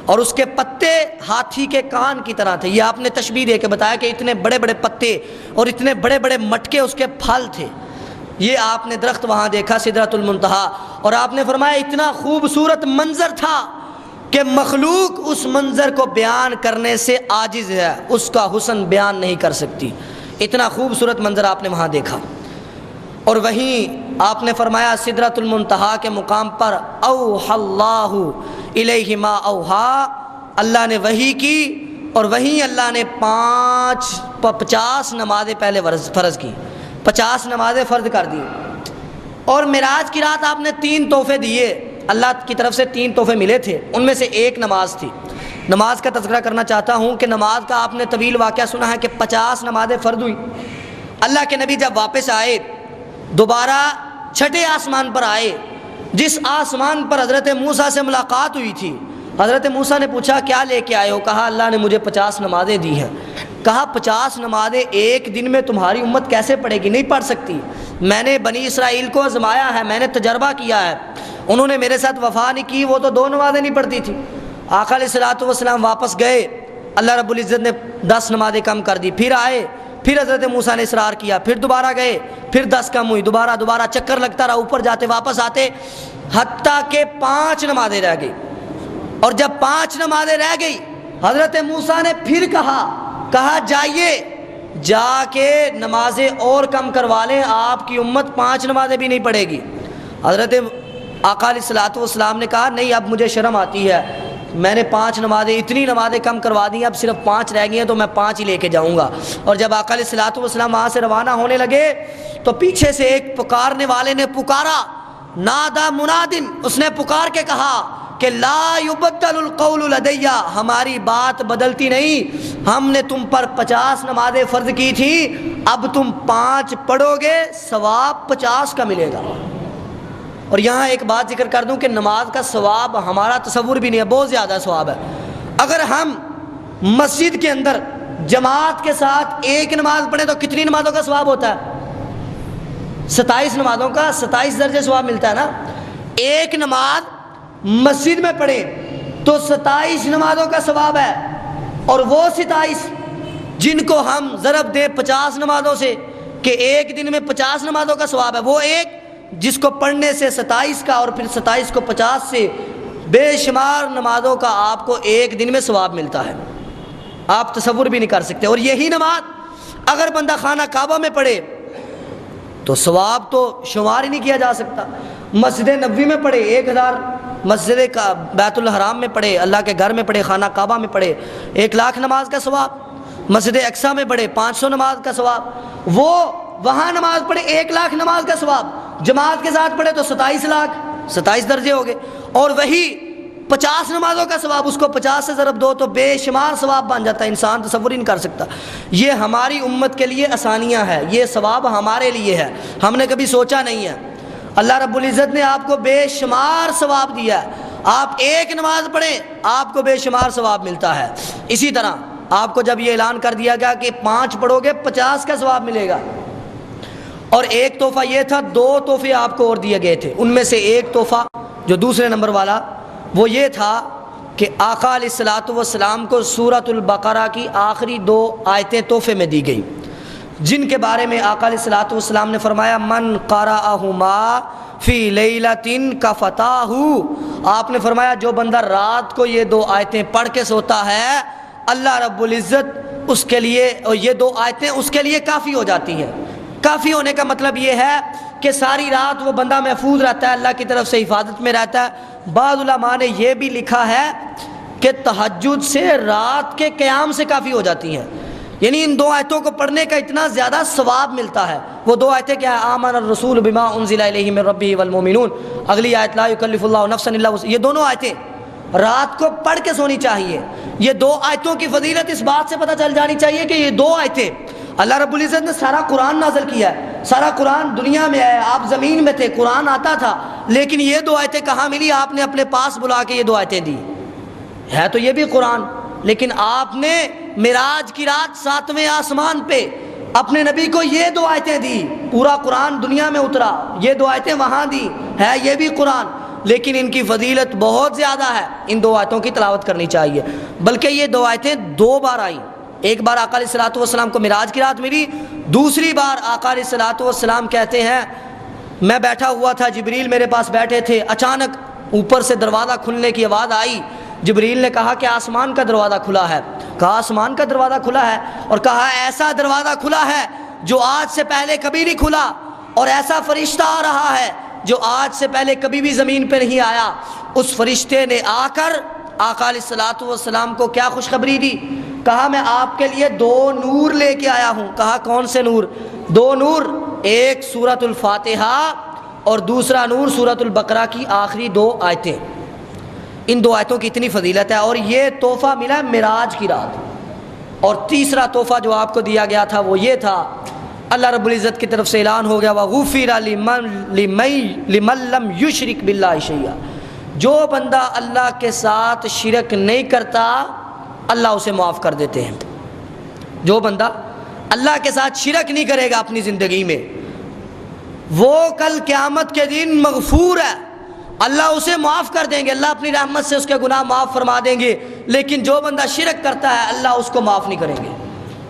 [SPEAKER 1] اور اس کے پتے ہاتھی کے کان کی طرح تھے۔ یہ آپ نے تشبیہ دے کے بتایا کہ اتنے بڑے بڑے پتے اور اتنے بڑے بڑے مٹکے اس کے پھل تھے۔ یہ آپ نے درخت وہاں دیکھا سدرۃ المنتہا، اور آپ نے فرمایا اتنا خوبصورت منظر تھا کہ مخلوق اس منظر کو بیان کرنے سے عاجز ہے، اس کا حسن بیان نہیں کر سکتی، اتنا خوبصورت منظر آپ نے وہاں دیکھا۔ اور وہیں آپ نے فرمایا سدرۃ المنتہا کے مقام پر اوحى اللہ الیہ ما اوحى، اللہ نے وحی کی، اور وہیں اللہ نے 50 نمازیں پہلے فرض کی، 50 نمازیں فرض کر دی۔ اور معراج کی رات آپ نے 3 تحفے دیے، اللہ کی طرف سے 3 تحفے ملے تھے، ان میں سے ایک نماز تھی۔ نماز کا تذکرہ کرنا چاہتا ہوں کہ نماز کا آپ نے طویل واقعہ سنا ہے کہ 50 نمازیں فرض ہوئی۔ اللہ کے نبی جب واپس آئے، دوبارہ چھٹے آسمان پر آئے، جس آسمان پر حضرت موسیٰ سے ملاقات ہوئی تھی، حضرت موسیٰ نے پوچھا کیا لے کے آئے ہو؟ کہا اللہ نے مجھے 50 نمازیں دی ہیں۔ کہا 50 نمازیں ایک دن میں تمہاری امت کیسے پڑھے گی؟ نہیں پڑھ سکتی، میں نے بنی اسرائیل کو آزمایا ہے، میں نے تجربہ کیا ہے، انہوں نے میرے ساتھ وفا نہیں کی، وہ تو 2 نمازیں نہیں پڑھتی تھی۔ آقا علیہ الصلوۃ والسلام واپس گئے، اللہ رب العزت نے 10 نمازیں کم کر دی، پھر آئے، پھر حضرت موسیٰ نے اصرار کیا، پھر دوبارہ گئے، پھر 10 کم ہوئی، دوبارہ چکر لگتا رہا، اوپر جاتے واپس آتے، حتیٰ کہ 5 نمازیں رہ گئی۔ اور جب 5 نمازیں رہ گئی، حضرت موسیٰ نے پھر کہا جائیے جا کے نمازیں اور کم کروا لیں، آپ کی امت 5 نمازیں بھی نہیں پڑھے گی۔ حضرت آقا علیہ الصلوۃ والسلام نے کہا نہیں، اب مجھے شرم آتی ہے، میں نے 5 نمازیں، اتنی نمازیں کم کروا دی ہیں، اب صرف 5 رہ گئی ہیں، تو میں 5 ہی لے کے جاؤں گا۔ اور جب آقا علیہ الصلوۃ والسلام وہاں سے روانہ ہونے لگے تو پیچھے سے ایک پکارنے والے نے پکارا، نادا منادن، اس نے پکار کے کہا کہ لا یبدل القول لدی، ہماری بات بدلتی نہیں، ہم نے تم پر 50 نمازیں فرض کی تھی، اب تم 5 پڑھو گے، ثواب 50 کا ملے گا۔ اور یہاں ایک بات ذکر کر دوں کہ نماز کا ثواب ہمارا تصور بھی نہیں ہے، بہت زیادہ ثواب ہے۔ اگر ہم مسجد کے اندر جماعت کے ساتھ ایک نماز پڑھیں تو کتنی نمازوں کا ثواب ہوتا ہے؟ 27 نمازوں کا 27 درجے ثواب ملتا ہے نا۔ ایک نماز مسجد میں پڑھیں تو 27 نمازوں کا ثواب ہے، اور وہ 27 جن کو ہم ضرب دیں 50 نمازوں سے کہ ایک دن میں 50 نمازوں کا ثواب ہے، وہ ایک جس کو پڑھنے سے 27 کا، اور پھر 27 کو 50 سے بے شمار نمازوں کا آپ کو ایک دن میں ثواب ملتا ہے، آپ تصور بھی نہیں کر سکتے۔ اور یہی نماز اگر بندہ خانہ کعبہ میں پڑھے تو ثواب تو شمار ہی نہیں کیا جا سکتا۔ مسجد نبوی میں پڑھے 1000، مسجد کا بیت الحرام میں پڑھے، اللہ کے گھر میں پڑھے، خانہ کعبہ میں پڑھے 1,00,000 نماز کا ثواب، مسجد اقصیٰ میں پڑھے 500 نماز کا ثواب، وہ وہاں نماز پڑھے 1,00,000 نماز کا ثواب، جماعت کے ساتھ پڑھے تو 27 لاکھ، 27 درجے ہو گئے، اور وہی 50 نمازوں کا ثواب، اس کو 50 سے ضرب دو تو بے شمار ثواب بن جاتا ہے، انسان تصور ہی نہیں کر سکتا۔ یہ ہماری امت کے لیے آسانیاں ہے، یہ ثواب ہمارے لیے ہے، ہم نے کبھی سوچا نہیں ہے۔ اللہ رب العزت نے آپ کو بے شمار ثواب دیا ہے، آپ ایک نماز پڑھیں آپ کو بے شمار ثواب ملتا ہے۔ اسی طرح آپ کو جب یہ اعلان کر دیا گیا کہ 5 پڑھو گے 50 کا ثواب ملے گا، اور ایک تحفہ یہ تھا، 2 تحفے آپ کو اور دیے گئے تھے، ان میں سے ایک تحفہ جو دوسرے نمبر والا وہ یہ تھا کہ آقا علیہ الصلوۃ والسلام کو سورۃ البقرہ کی آخری 2 آیتیں تحفے میں دی گئی، جن کے بارے میں آقا علیہ الصلوۃ والسلام نے فرمایا من قرأہما فی لیلۃ کفتاہ، آپ نے فرمایا جو بندہ رات کو یہ 2 آیتیں پڑھ کے سوتا ہے، اللہ رب العزت اس کے لیے، اور یہ 2 آیتیں اس کے لیے کافی ہو جاتی ہیں۔ کافی ہونے کا مطلب یہ ہے کہ ساری رات وہ بندہ محفوظ رہتا ہے، اللہ کی طرف سے حفاظت میں رہتا ہے۔ بعض علماء نے یہ بھی لکھا ہے کہ تہجد سے رات کے قیام سے کافی ہو جاتی ہیں، یعنی ان 2 آیتوں کو پڑھنے کا اتنا زیادہ ثواب ملتا ہے۔ وہ 2 آیتیں کیا ہے؟ آمن الرسول بما انزل الیہ من ربہ والمؤمنون، اگلی آیت لا یکلف اللہ نفسا الا وسعها، یہ دونوں آیتیں رات کو پڑھ کے سونی چاہیے۔ یہ 2 آیتوں کی فضیلت اس بات سے پتہ چل جانی چاہیے کہ یہ 2 آیتیں اللہ رب العزت نے سارا قرآن نازل کیا ہے، سارا قرآن دنیا میں ہے، آپ زمین میں تھے، قرآن آتا تھا، لیکن یہ دو آیتیں کہاں ملی؟ آپ نے اپنے پاس بلا کے یہ دو آیتیں دی. ہے تو یہ بھی قرآن، لیکن آپ نے معراج کی رات 7ویں آسمان پہ اپنے نبی کو یہ دو آیتیں دی. پورا قرآن دنیا میں اترا، یہ دو آیتیں وہاں دی، ہے یہ بھی قرآن، لیکن ان کی فضیلت بہت زیادہ ہے. ان دو آیتوں کی تلاوت کرنی چاہیے. بلکہ یہ دو آیتیں 2 بار آئیں. ایک بار آقا علیہ الصلوۃ والسلام کو معراج کی رات ملی، دوسری بار آقا علیہ الصلوۃ والسلام کہتے ہیں میں بیٹھا ہوا تھا، جبریل میرے پاس بیٹھے تھے، اچانک اوپر سے دروازہ کھلنے کی آواز آئی. جبریل نے کہا کہ آسمان کا دروازہ کھلا ہے. کہا آسمان کا دروازہ کھلا ہے، اور کہا ایسا دروازہ کھلا ہے جو آج سے پہلے کبھی نہیں کھلا، اور ایسا فرشتہ آ رہا ہے جو آج سے پہلے کبھی بھی زمین پہ نہیں آیا. اس فرشتے نے آ کر آقا علیہ الصلوۃ والسلام کو کیا خوشخبری دی؟ کہا میں آپ کے لیے 2 نور لے کے آیا ہوں. کہا کون سے نور؟ 2 نور، ایک سورۃ الفاتحہ اور دوسرا نور سورۃ البقرہ کی آخری 2 آیتیں. ان 2 آیتوں کی اتنی فضیلت ہے، اور یہ تحفہ ملا معراج کی رات. اور تیسرا تحفہ جو آپ کو دیا گیا تھا وہ یہ تھا، اللہ رب العزت کی طرف سے اعلان ہو گیا وَغُفِرَ لِمَن لَّمْ يُشْرِكْ بِاللَّهِ شَيْئًا. جو بندہ اللہ کے ساتھ شرک نہیں کرتا اللہ اسے معاف کر دیتے ہیں. جو بندہ اللہ کے ساتھ شرک نہیں کرے گا اپنی زندگی میں، وہ کل قیامت کے دن مغفور ہے، اللہ اسے معاف کر دیں گے، اللہ اپنی رحمت سے اس کے گناہ معاف فرما دیں گے. لیکن جو بندہ شرک کرتا ہے اللہ اس کو معاف نہیں کریں گے.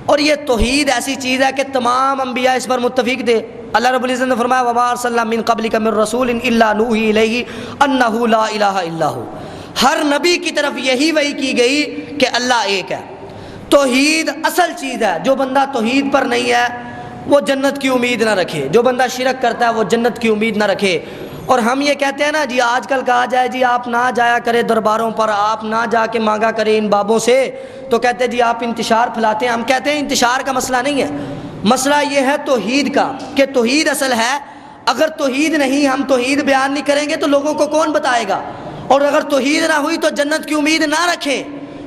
[SPEAKER 1] اور یہ توحید ایسی چیز ہے کہ تمام انبیاء اس پر متفق تھے. اللہ رب العزت نے فرمایا وَمَا أَرْسَلْنَا مِن قَبْلِكَ مِن رَّسُولٍ إِلَّا نُوحِي إِلَيْهِ أَنَّهُ لَا إِلَٰهَ إِلَّا هُوَ. ہر نبی کی طرف یہی وحی کی گئی کہ اللہ ایک ہے. توحید اصل چیز ہے. جو بندہ توحید پر نہیں ہے وہ جنت کی امید نہ رکھے، جو بندہ شرک کرتا ہے وہ جنت کی امید نہ رکھے. اور ہم یہ کہتے ہیں نا جی، آج کل کہا جائے جی آپ نہ جایا کرے درباروں پر، آپ نہ جا کے مانگا کرے ان بابوں سے، تو کہتے ہیں جی آپ انتشار پھیلاتے ہیں. ہم کہتے ہیں انتشار کا مسئلہ نہیں ہے، مسئلہ یہ ہے توحید کا، کہ توحید اصل ہے. اگر توحید نہیں، ہم توحید بیان نہیں کریں گے تو لوگوں کو کون بتائے گا؟ اور اگر توحید نہ ہوئی تو جنت کی امید نہ رکھیں.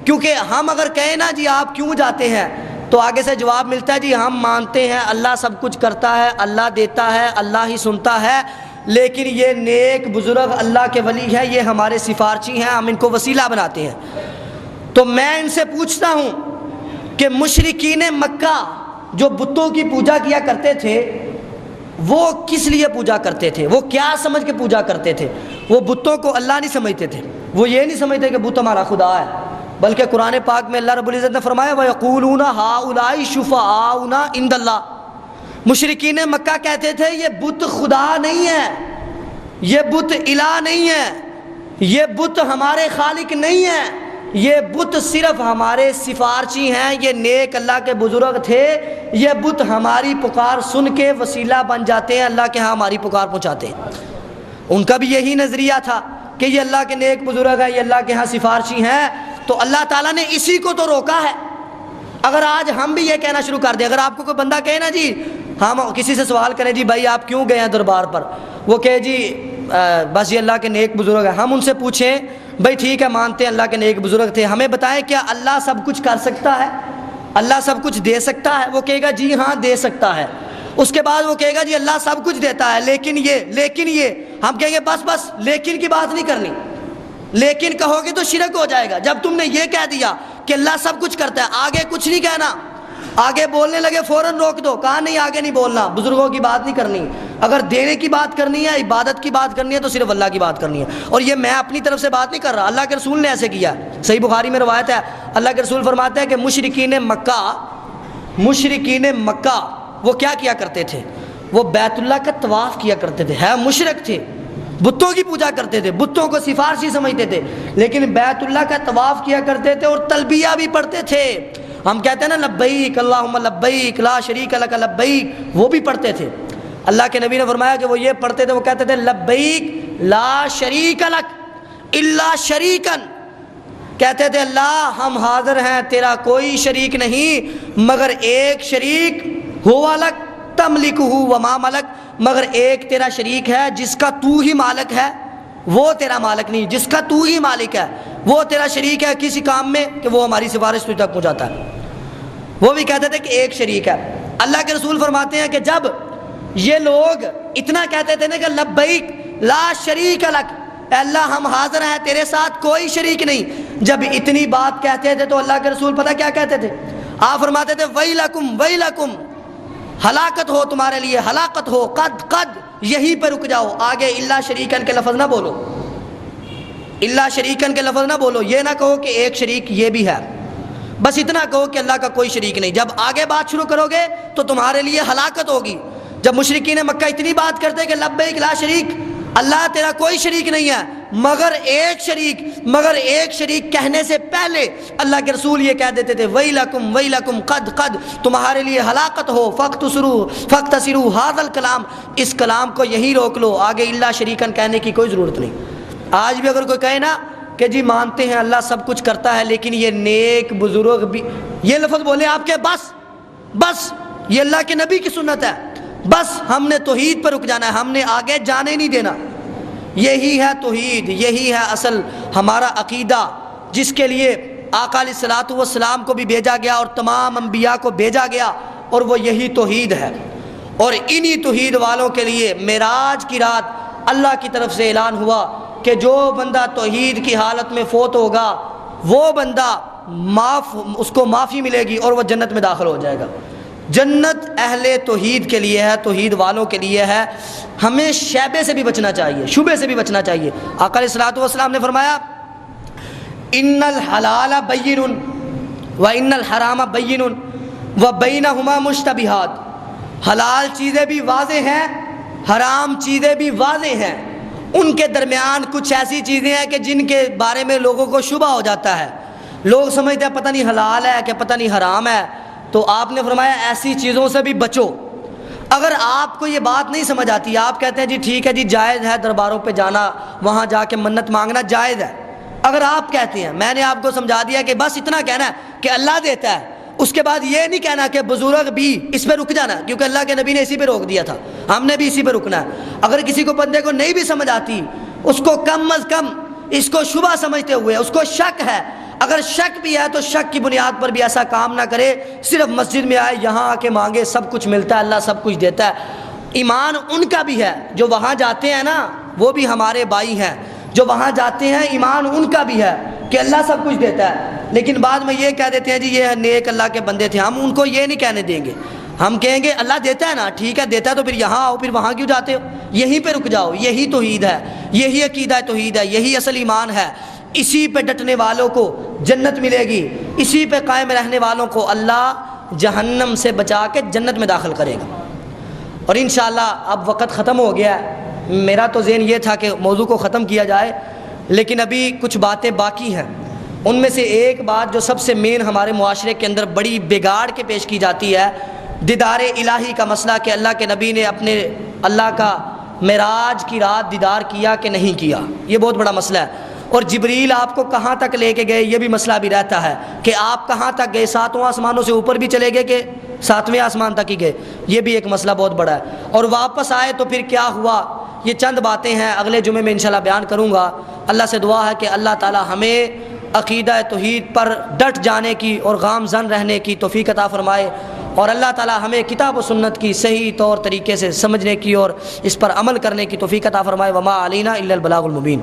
[SPEAKER 1] کیونکہ ہم اگر کہیں نا جی آپ کیوں جاتے ہیں، تو آگے سے جواب ملتا ہے جی ہم مانتے ہیں اللہ سب کچھ کرتا ہے، اللہ دیتا ہے، اللہ ہی سنتا ہے، لیکن یہ نیک بزرگ اللہ کے ولی ہے، یہ ہمارے سفارشی ہیں، ہم ان کو وسیلہ بناتے ہیں. تو میں ان سے پوچھتا ہوں کہ مشرکین مکہ جو بتوں کی پوجا کیا کرتے تھے وہ کس لیے پوجا کرتے تھے؟ وہ کیا سمجھ کے پوجا کرتے تھے؟ وہ بتوں کو اللہ نہیں سمجھتے تھے، وہ یہ نہیں سمجھتے کہ بت ہمارا خدا ہے، بلکہ قرآن پاک میں اللہ رب العزت نے فرمایا وَيَقُولُونَ هَٰؤُلَاءِ شُفَعَاؤُنَا عِندَ اللَّهِ. مشرکین مکہ کہتے تھے یہ بت خدا نہیں ہے، یہ بت الہ نہیں ہے، یہ بت ہمارے خالق نہیں ہے، یہ بت صرف ہمارے سفارشی ہیں، یہ نیک اللہ کے بزرگ تھے، یہ بت ہماری پکار سن کے وسیلہ بن جاتے ہیں، اللہ کے ہاں ہماری پکار پہنچاتے ہیں. ان کا بھی یہی نظریہ تھا کہ یہ اللہ کے نیک بزرگ ہیں، یہ اللہ کے ہاں سفارشی ہیں. تو اللہ تعالیٰ نے اسی کو تو روکا ہے. اگر آج ہم بھی یہ کہنا شروع کر دیں، اگر آپ کو کوئی بندہ کہے نا جی، ہم کسی سے سوال کریں جی بھائی آپ کیوں گئے ہیں دربار پر، وہ کہے جی بس یہ اللہ کے نیک بزرگ ہیں. ہم ان سے پوچھیں بھائی ٹھیک ہے مانتے ہیں اللہ کے نیک بزرگ تھے، ہمیں بتائیں کیا اللہ سب کچھ کر سکتا ہے؟ اللہ سب کچھ دے سکتا ہے؟ وہ کہے گا جی ہاں دے سکتا ہے. اس کے بعد وہ کہے گا جی اللہ سب کچھ دیتا ہے لیکن یہ ہم کہیں گے بس لیکن کی بات نہیں کرنی. لیکن کہو گے تو شرک ہو جائے گا. جب تم نے یہ کہہ دیا کہ اللہ سب کچھ کرتا ہے، آگے کچھ نہیں کہنا. آگے بولنے لگے فوراً روک دو، کہا نہیں آگے نہیں بولنا، بزرگوں کی بات نہیں کرنی. اگر دینے کی بات کرنی ہے، عبادت کی بات کرنی ہے تو صرف اللہ کی بات کرنی ہے. اور یہ میں اپنی طرف سے بات نہیں کر رہا، اللہ کے رسول نے ایسے کیا. صحیح بخاری میں روایت ہے، اللہ کے رسول فرماتے ہیں کہ مشرکین مکہ وہ کیا کرتے تھے؟ وہ بیت اللہ کا طواف کیا کرتے تھے. ہے مشرک تھے، بتوں کی پوجا کرتے تھے، بتوں کو سفارشی سمجھتے تھے، لیکن بیت اللہ کا طواف کیا کرتے تھے اور تلبیہ بھی پڑھتے تھے. ہم کہتے ہیں نا لبیک اللہم لبیک لا شریک لک لبیک، وہ بھی پڑھتے تھے. اللہ کے نبی نے فرمایا کہ وہ یہ پڑھتے تھے، وہ کہتے تھے لبیک لا شریک لک الا شریکن. کہتے تھے اللہ ہم حاضر ہیں تیرا کوئی شریک نہیں مگر ایک شریک، ہوا لک تملکہ وما ملک، مگر ایک تیرا شریک ہے جس کا تو ہی مالک ہے، وہ تیرا مالک نہیں، جس کا تو ہی مالک ہے وہ تیرا شریک ہے کسی کام میں کہ وہ ہماری سفارش تجھ تک پہنچاتا ہے. وہ بھی کہتے تھے کہ ایک شریک ہے. اللہ کے رسول فرماتے ہیں کہ جب یہ لوگ اتنا کہتے تھے نا کہ لبیک لا شریک لک، اے اللہ ہم حاضر ہیں تیرے ساتھ کوئی شریک نہیں۔ جب اتنی بات کہتے تھے تو اللہ کے رسول پتہ کیا کہتے تھے؟ آپ فرماتے تھے ویلکم ویلکم، ہلاکت ہو تمہارے لیے، ہلاکت ہو، قد قد، یہیں پہ رک جاؤ، آگے الا شریکن کے لفظ نہ بولو، الا شریکن کے لفظ نہ بولو، یہ نہ کہو کہ ایک شریک یہ بھی ہے، بس اتنا کہو کہ اللہ کا کوئی شریک نہیں۔ جب آگے بات شروع کرو گے تو تمہارے لیے ہلاکت ہوگی۔ جب مشرکین مکہ اتنی بات کرتے کہ لبیک لا شریک، اللہ تیرا کوئی شریک نہیں ہے مگر ایک شریک، مگر ایک شریک کہنے سے پہلے اللہ کے رسول یہ کہہ دیتے تھے ویلکم ویلکم قد قد، تمہارے لیے ہلاکت ہو، فاختصروا ھذا الکلام، اس کلام کو یہی روک لو، آگے الا شریکن کہنے کی کوئی ضرورت نہیں۔ آج بھی اگر کوئی کہے نا کہ جی مانتے ہیں اللہ سب کچھ کرتا ہے لیکن یہ نیک بزرگ بھی، یہ لفظ بولے آپ کے بس یہ اللہ کے نبی کی سنت ہے، بس ہم نے توحید پر رک جانا ہے، ہم نے آگے جانے نہیں دینا۔ یہی ہے توحید، یہی ہے اصل ہمارا عقیدہ جس کے لیے آقا علیہ الصلوۃ والسلام کو بھی بھیجا گیا اور تمام انبیاء کو بھیجا گیا، اور وہ یہی توحید ہے۔ اور انہی توحید والوں کے لیے معراج کی رات اللہ کی طرف سے اعلان ہوا کہ جو بندہ توحید کی حالت میں فوت ہوگا وہ بندہ اس کو معافی ملے گی اور وہ جنت میں داخل ہو جائے گا۔ جنت اہل توحید کے لیے ہے، توحید والوں کے لیے ہے۔ ہمیں شیبے سے بھی بچنا چاہیے، شبے سے بھی بچنا چاہیے۔ آقا علیہ الصلوۃ والسلام نے فرمایا ان الحلال بین وان الحرام بین وبینہما مشتبہات، حلال چیزیں بھی واضح ہیں، حرام چیزیں بھی واضح ہیں، ان کے درمیان کچھ ایسی چیزیں ہیں کہ جن کے بارے میں لوگوں کو شبہ ہو جاتا ہے، لوگ سمجھتے ہیں پتہ نہیں حلال ہے کہ پتہ نہیں حرام ہے، تو آپ نے فرمایا ایسی چیزوں سے بھی بچو۔ اگر آپ کو یہ بات نہیں سمجھ آتی، آپ کہتے ہیں جی ٹھیک ہے جی جائز ہے درباروں پہ جانا، وہاں جا کے منت مانگنا جائز ہے، اگر آپ کہتے ہیں، میں نے آپ کو سمجھا دیا کہ بس اتنا کہنا ہے کہ اللہ دیتا ہے، اس کے بعد یہ نہیں کہنا کہ بزرگ بھی، اس پہ رک جانا، کیونکہ اللہ کے نبی نے اسی پہ روک دیا تھا، ہم نے بھی اسی پہ رکنا ہے۔ اگر کسی کو بندے کو نہیں بھی سمجھ آتی، اس کو کم از کم اس کو شبہ سمجھتے ہوئے، اس کو شک ہے، اگر شک بھی ہے تو شک کی بنیاد پر بھی ایسا کام نہ کرے، صرف مسجد میں آئے یہاں آ کے مانگے، سب کچھ ملتا ہے، اللہ سب کچھ دیتا ہے۔ ایمان ان کا بھی ہے جو وہاں جاتے ہیں نا، وہ بھی ہمارے بھائی ہیں، جو وہاں جاتے ہیں ایمان ان کا بھی ہے کہ اللہ سب کچھ دیتا ہے، لیکن بعد میں یہ کہہ دیتے ہیں جی یہ نیک اللہ کے بندے تھے، ہم ان کو یہ نہیں کہنے دیں گے، ہم کہیں گے اللہ دیتا ہے نا، ٹھیک ہے دیتا ہے تو پھر یہاں آؤ، پھر وہاں کیوں جاتے ہو، یہیں پہ رک جاؤ، یہی توحید ہے، یہی عقیدہ توحید ہے، یہی اصل ایمان ہے، اسی پہ ڈٹنے والوں کو جنت ملے گی، اسی پہ قائم رہنے والوں کو اللہ جہنم سے بچا کے جنت میں داخل کرے گا۔ اور انشاءاللہ اب وقت ختم ہو گیا ہے، میرا تو ذہن یہ تھا کہ موضوع کو ختم کیا جائے، لیکن ابھی کچھ باتیں باقی ہیں۔ ان میں سے ایک بات جو سب سے مین ہمارے معاشرے کے اندر بڑی بگاڑ کے پیش کی جاتی ہے، دیدار الہی کا مسئلہ، کہ اللہ کے نبی نے اپنے اللہ کا معراج کی رات دیدار کیا کہ نہیں کیا، یہ بہت بڑا مسئلہ ہے۔ اور جبریل آپ کو کہاں تک لے کے گئے، یہ بھی مسئلہ بھی رہتا ہے کہ آپ کہاں تک گئے، ساتوں آسمانوں سے اوپر بھی چلے گئے کہ ساتویں آسمان تک ہی گئے، یہ بھی ایک مسئلہ بہت بڑا ہے۔ اور واپس آئے تو پھر کیا ہوا، یہ چند باتیں ہیں، اگلے جمعے میں انشاءاللہ بیان کروں گا۔ اللہ سے دعا ہے کہ اللہ تعالی ہمیں عقیدہ توحید پر ڈٹ جانے کی اور گامزن رہنے کی توفیق عطا فرمائے، اور اللہ تعالی ہمیں کتاب و سنت کی صحیح طور طریقے سے سمجھنے کی اور اس پر عمل کرنے کی توفیق عطا فرمائے۔ وما علینا الا البلاغ المبین۔